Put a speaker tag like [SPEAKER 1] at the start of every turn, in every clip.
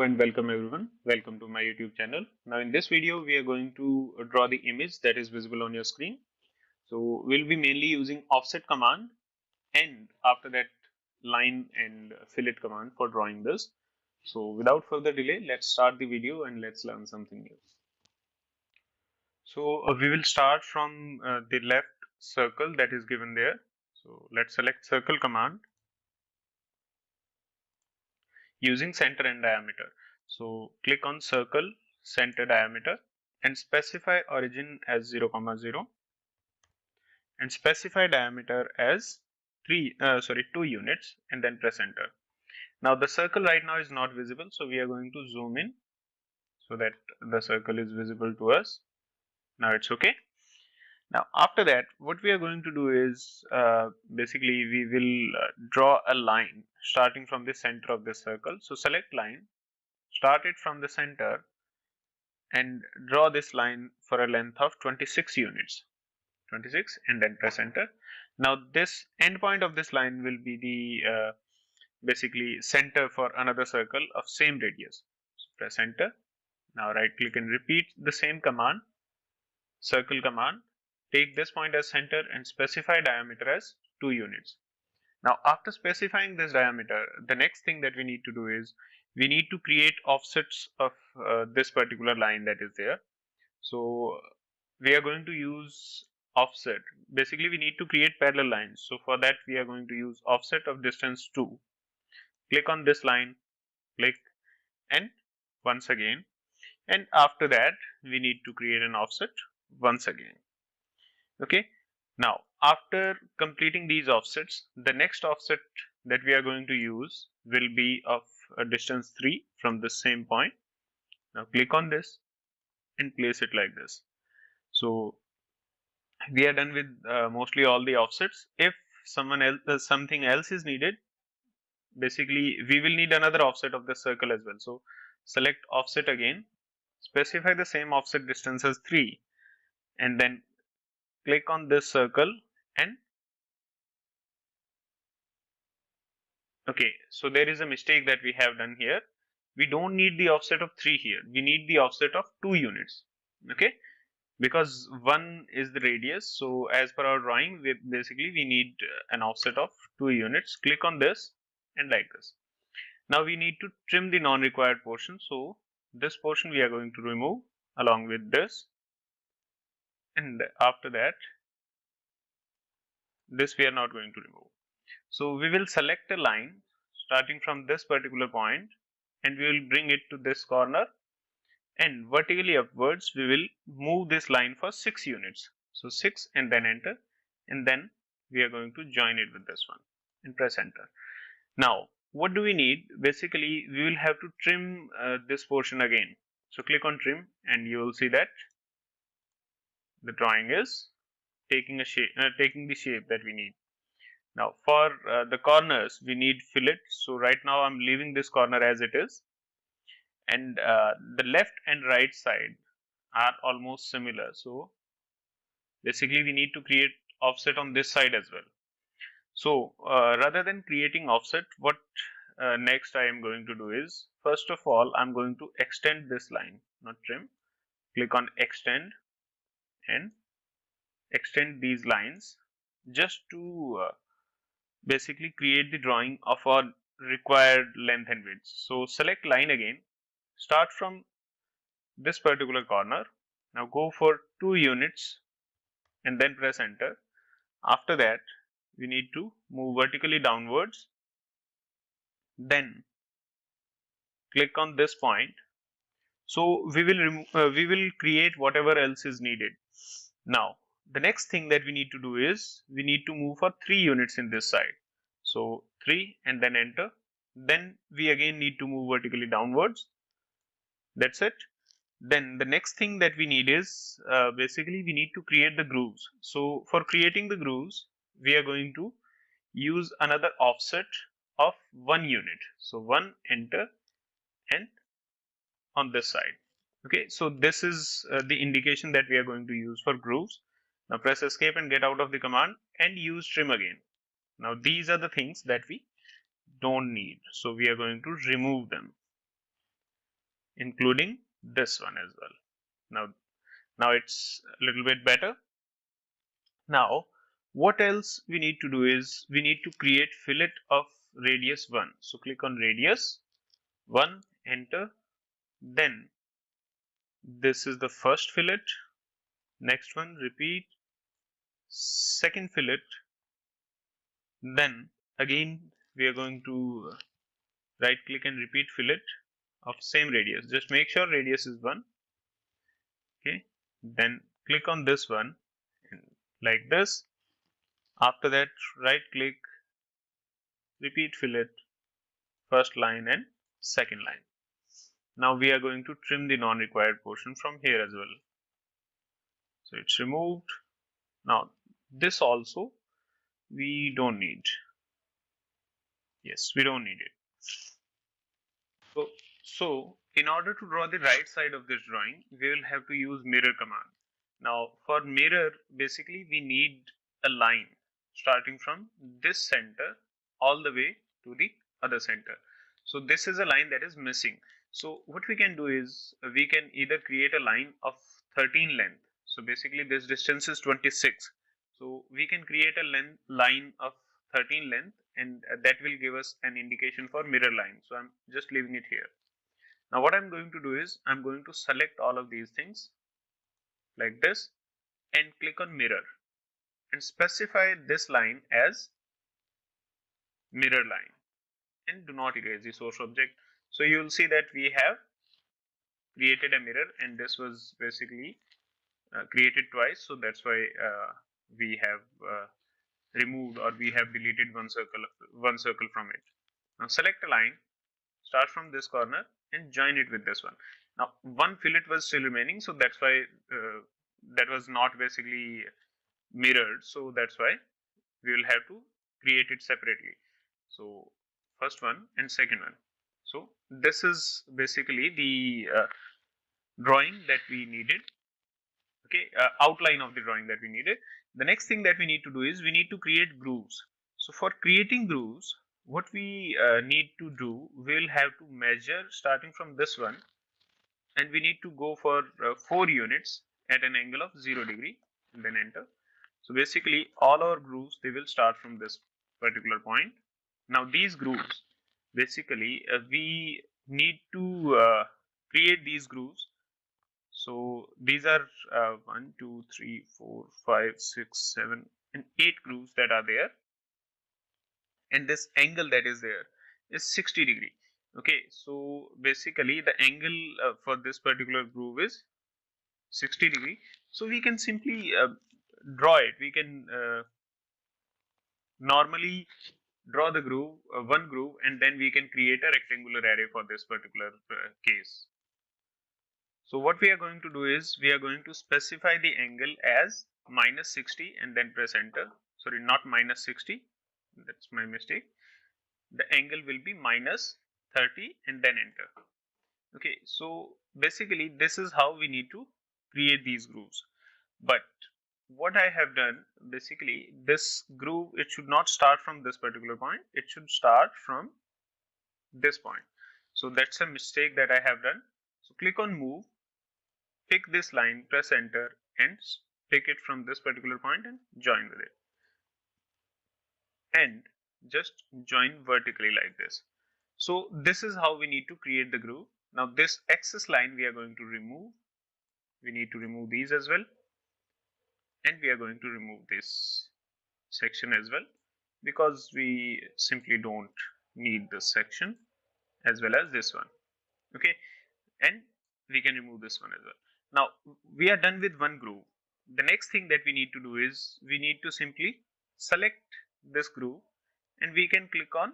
[SPEAKER 1] and welcome everyone. Welcome to my YouTube channel. Now in this video we are going to draw the image that is visible on your screen. So we'll be mainly using offset command and after that line and fillet command for drawing this. So without further delay, let's start the video and let's learn something new. So we will start from the left circle that is given there. So let's select circle command using center and diameter. So click on circle, center, diameter and specify origin as 0, 0 and specify diameter as 2 units and then press enter. Now the circle right now is not visible, so we are going to zoom in so that the circle is visible to us. Now it's okay. Now after that, what we are going to do is basically we will draw a line starting from the center of this circle. So select line, start it from the center and draw this line for a length of 26 units. 26 and then press enter. Now this endpoint of this line will be the basically center for another circle of same radius. So press enter. Now right click and repeat the same command, circle command. Take this point as center and specify diameter as 2 units. Now after specifying this diameter, the next thing that we need to do is we need to create offsets of this particular line that is there. So we are going to use offset. Basically we need to create parallel lines. So for that we are going to use offset of distance 2. Click on this line, click and once again, and after that we need to create an offset once again. Okay. Now after completing these offsets, the next offset that we are going to use will be of a distance 3 from the same point. Now click on this and place it like this. So we are done with mostly all the offsets. If something else is needed, basically we will need another offset of the circle as well. So select offset again, specify the same offset distance as 3 and then click on this circle and okay, so there is a mistake that we have done here. We don't need the offset of 3 here, we need the offset of 2 units. Okay, because 1 is the radius, so as per our drawing we need an offset of 2 units. Click on this and like this. Now we need to trim the non-required portion, so this portion we are going to remove along with this, and after that this we are not going to remove. So we will select a line starting from this particular point and we will bring it to this corner, and vertically upwards we will move this line for 6 units. So 6 and then enter, and then we are going to join it with this one and press enter. Now what do we need? Basically we will have to trim this portion again. So click on trim and you will see that the drawing is taking a shape, taking the shape that we need. Now for the corners we need fillet. So right now I'm leaving this corner as it is, and the left and right side are almost similar. So basically we need to create offset on this side as well. So rather than creating offset, what next I am going to do is, first of all I'm going to extend this line, not trim. Click on extend and extend these lines just to basically create the drawing of our required length and width. So select line again, start from this particular corner. Now go for 2 units and then press enter. After that we need to move vertically downwards, then click on this point. So we will create whatever else is needed. Now the next thing that we need to do is we need to move for 3 units in this side. So 3 and then enter. Then we again need to move vertically downwards. That's it. Then the next thing that we need is basically we need to create the grooves. So for creating the grooves we are going to use another offset of 1 unit. So 1, enter, and on this side. Okay, so this is the indication that we are going to use for grooves. Now press escape and get out of the command and use trim again. Now these are the things that we don't need, so we are going to remove them. including this one as well. Now it's a little bit better. Now, what else we need to do is we need to create fillet of radius 1. So click on radius 1, enter. Then this is the first fillet. Next one, repeat. Second fillet. Then again we are going to right click and repeat fillet of same radius. Just make sure radius is 1. Okay. Then click on this one like this. After that, right click, repeat fillet, first line and second line. Now we are going to trim the non-required portion from here as well. So it's removed. Now this also we don't need. Yes, we don't need it. So in order to draw the right side of this drawing, we will have to use mirror command. Now for mirror, basically we need a line starting from this center all the way to the other center. So this is a line that is missing. So what we can do is we can either create a line of 13 length. So basically this distance is 26. So we can create a line of 13 length, and that will give us an indication for mirror line. So I'm just leaving it here. Now what I'm going to do is I'm going to select all of these things like this and click on mirror and specify this line as mirror line and do not erase the source object. So you will see that we have created a mirror, and this was basically created twice. So that's why we have removed, or we have deleted one circle from it. Now select a line, start from this corner and join it with this one. Now one fillet was still remaining, so that's why that was not basically mirrored. So that's why we will have to create it separately. So first one and second one. So this is basically the drawing that we needed. Okay, outline of the drawing that we needed. The next thing that we need to do is we need to create grooves. So for creating grooves, what we need to do, we'll have to measure starting from this one, and we need to go for 4 units at an angle of 0 degree and then enter. So basically all our grooves, they will start from this particular point. Now these grooves, basically we need to create these grooves. So these are 1, 2, 3, 4, 5, 6, 7 and 8 grooves that are there, and this angle that is there is 60 degree. Okay, so basically the angle for this particular groove is 60 degree. So we can simply draw it. We can normally draw the groove, one groove, and then we can create a rectangular array for this particular case. So what we are going to do is we are going to specify the angle as minus 60 and then press enter. Sorry, not minus 60, that's my mistake. The angle will be minus 30 and then enter. Okay, so basically this is how we need to create these grooves. But what I have done, basically this groove, it should not start from this particular point, it should start from this point. So that's a mistake that I have done. So click on move, pick this line, press enter and pick it from this particular point and join with it. And just join vertically like this. So this is how we need to create the groove. Now this axis line we are going to remove. We need to remove these as well. And we are going to remove this section as well, because we simply don't need this section as well as this one. Okay, and we can remove this one as well. Now we are done with one groove. The next thing that we need to do is we need to simply select this groove and we can click on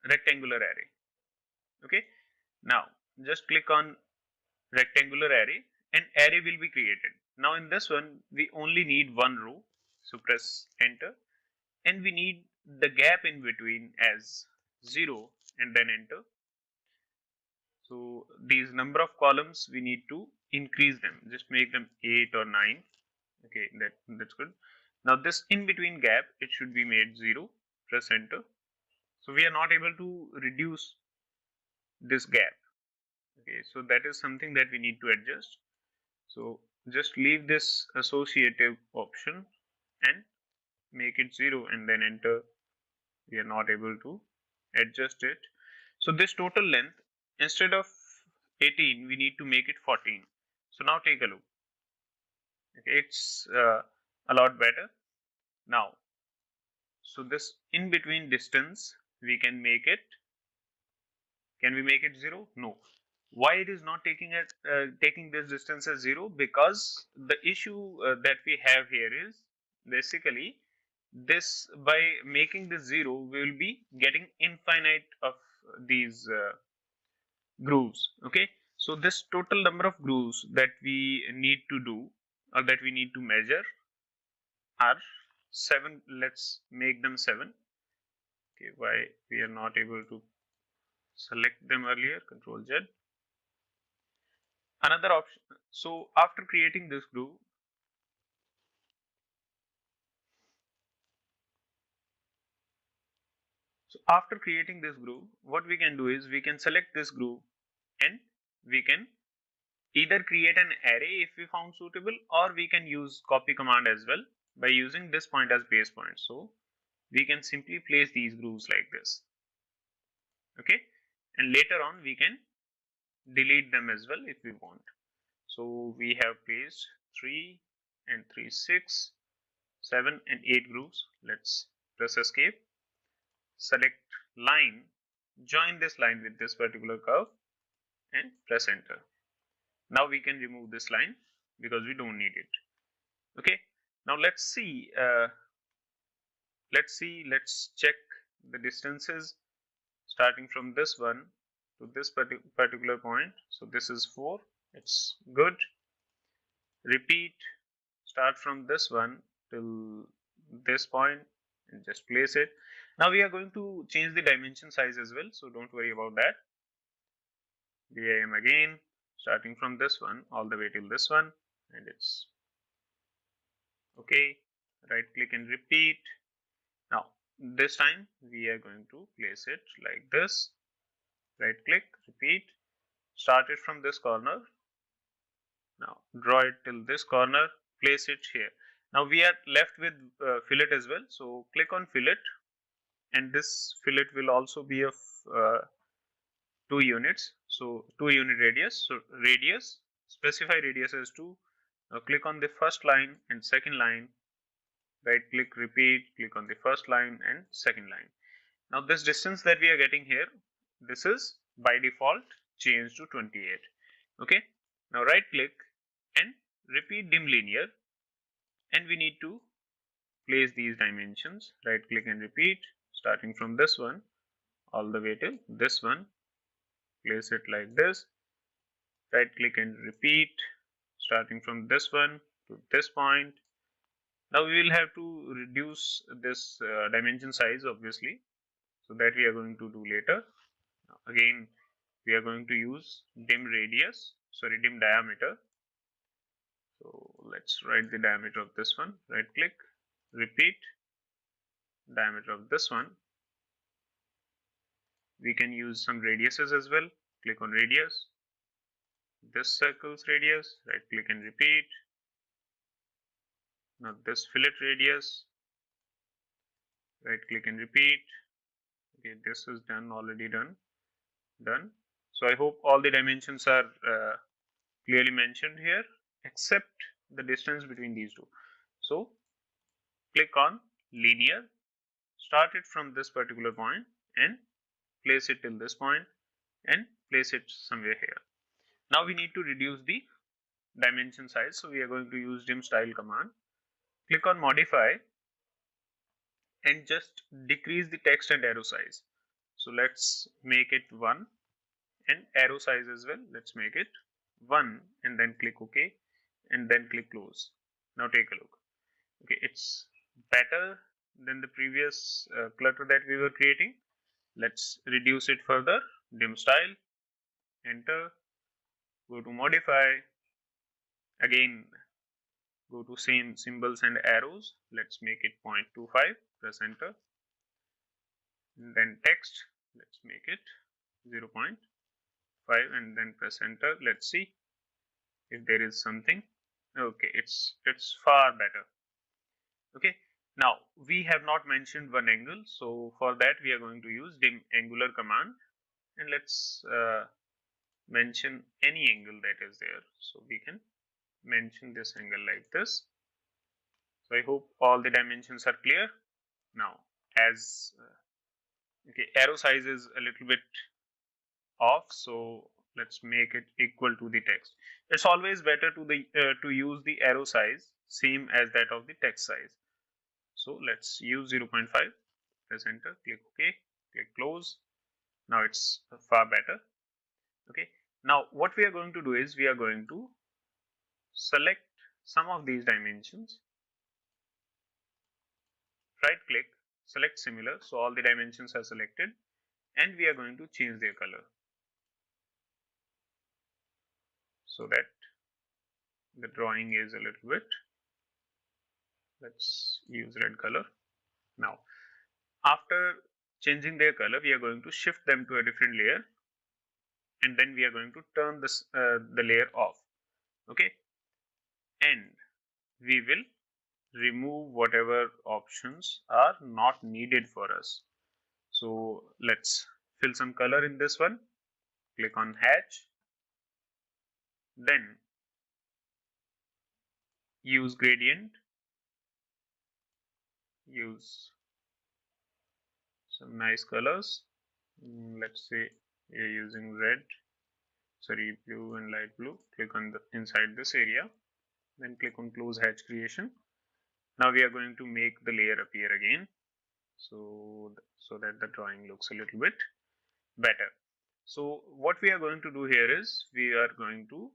[SPEAKER 1] rectangular array. Okay, now just click on rectangular array and array will be created. Now in this one we only need one row, so press enter, and we need the gap in between as 0 and then enter. So these number of columns we need to increase them, just make them 8 or 9. Okay, that's good. Now this in between gap, it should be made 0, press enter. So we are not able to reduce this gap. Okay, so that is something that we need to adjust. So just leave this associative option and make it 0 and then enter. We are not able to adjust it. So this total length, instead of 18, we need to make it 14. So now take a look. Okay, it's a lot better. Now, so this in between distance, we can make it. Can we make it 0? No. Why it is not taking this distance as 0? Because the issue that we have here is basically this, by making this 0, we will be getting infinite of these grooves. Okay, so this total number of grooves that we need to do or that we need to measure are 7. Let's make them 7. Okay, why we are not able to select them earlier? Control Z. Another option. So after creating this groove, what we can do is we can select this groove and we can either create an array if we found suitable, or we can use copy command as well by using this point as base point. So we can simply place these grooves like this. Okay, and later on we can delete them as well if we want. So we have placed 3 and 3, 6, 7 and 8 grooves. Let's press escape, select line, join this line with this particular curve and press enter. Now we can remove this line because we don't need it. Okay, now let's check the distances starting from this one to this particular point. So this is 4, it's good. Repeat, start from this one till this point and just place it. Now we are going to change the dimension size as well, so don't worry about that. VIM again, starting from this one all the way till this one, and it's okay. Right click and repeat. Now this time we are going to place it like this. Right click, repeat, start it from this corner. Now draw it till this corner, place it here. Now we are left with fillet as well, so click on fillet, and this fillet will also be of 2 units, so 2 unit radius. So radius, specify radius as 2. Now click on the first line and second line, right click, repeat, click on the first line and second line. Now this distance that we are getting here, this is by default changed to 28. Okay, now right click and repeat dim linear, and we need to place these dimensions. Right click and repeat, starting from this one all the way till this one, place it like this. Right click and repeat, starting from this one to this point. Now we will have to reduce this dimension size obviously, so that we are going to do later. Again we are going to use dim diameter. So let's write the diameter of this one. Right click, repeat, diameter of this one. We can use some radiuses as well. Click on radius, this circle's radius, right click and repeat. Now this fillet radius, right click and repeat. Okay, this is done, already done. So I hope all the dimensions are clearly mentioned here, except the distance between these two. So click on linear, start it from this particular point and place it till this point and place it somewhere here. Now we need to reduce the dimension size, so we are going to use dim style command. Click on modify and just decrease the text and arrow size. So let's make it 1, and arrow size as well, let's make it 1, and then click OK and then click close. Now take a look. Okay, it's better than the previous clutter that we were creating. Let's reduce it further. Dim style, enter, go to modify, again go to same symbols and arrows, let's make it 0.25, press enter, and then text, let's make it 0.5. and then press enter. Let's see if there is something. Okay, it's far better. Okay, now we have not mentioned one angle, so for that we are going to use dim angular command, and let's mention any angle that is there. So we can mention this angle like this. So I hope all the dimensions are clear. Now as okay, arrow size is a little bit off, so let's make it equal to the text. It's always better to use the arrow size same as that of the text size. So let's use 0.5, press enter, click OK, click close. Now it's far better. Okay, now what we are going to do is we are going to select some of these dimensions, right click, select similar, so all the dimensions are selected, and we are going to change their color so that the drawing is a little bit, let's use red color. Now after changing their color, we are going to shift them to a different layer, and then we are going to turn this the layer off. Okay, and we will remove whatever options are not needed for us. So let's fill some color in this one, click on hatch, then use gradient, use some nice colors. Let's say we are using red, sorry, blue and light blue. Click on the inside this area, then click on close hatch creation. Now we are going to make the layer appear again, so that the drawing looks a little bit better. So what we are going to do here is we are going to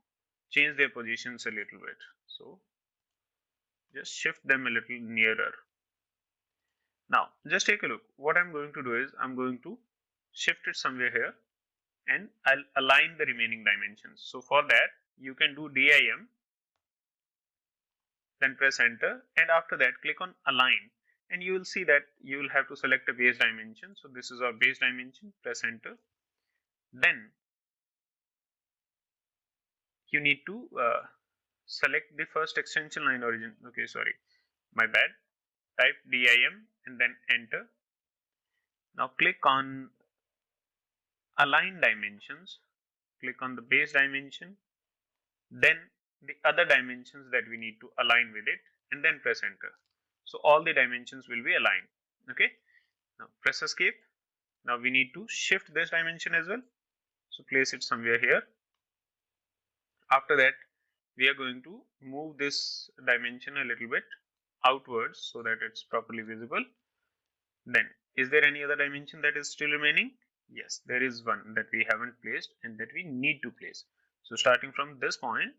[SPEAKER 1] change their positions a little bit. So just shift them a little nearer. Now just take a look. What I'm going to do is I'm going to shift it somewhere here, and I'll align the remaining dimensions. So for that you can do DIM, then press enter, and after that click on align, and you will see that you will have to select a base dimension. So this is our base dimension, press enter. Then you need to select the first extension line origin. Okay, sorry, my bad. Type DIM and then enter. Now click on align dimensions, click on the base dimension, then the other dimensions that we need to align with it, and then press enter. So all the dimensions will be aligned. Okay, now press escape. Now we need to shift this dimension as well, so place it somewhere here. After that we are going to move this dimension a little bit outwards so that it's properly visible. Then is there any other dimension that is still remaining? Yes, there is one that we haven't placed and that we need to place. So starting from this point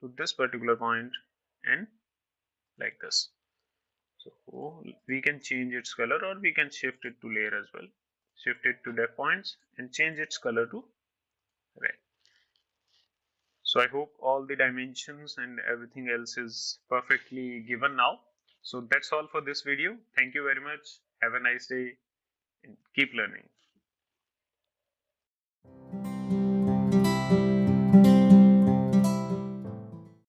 [SPEAKER 1] to this particular point and like this. So we can change its color, or we can shift it to layer as well. Shift it to depth points and change its color to red. So I hope all the dimensions and everything else is perfectly given now. So that's all for this video. Thank you very much. Have a nice day and keep learning.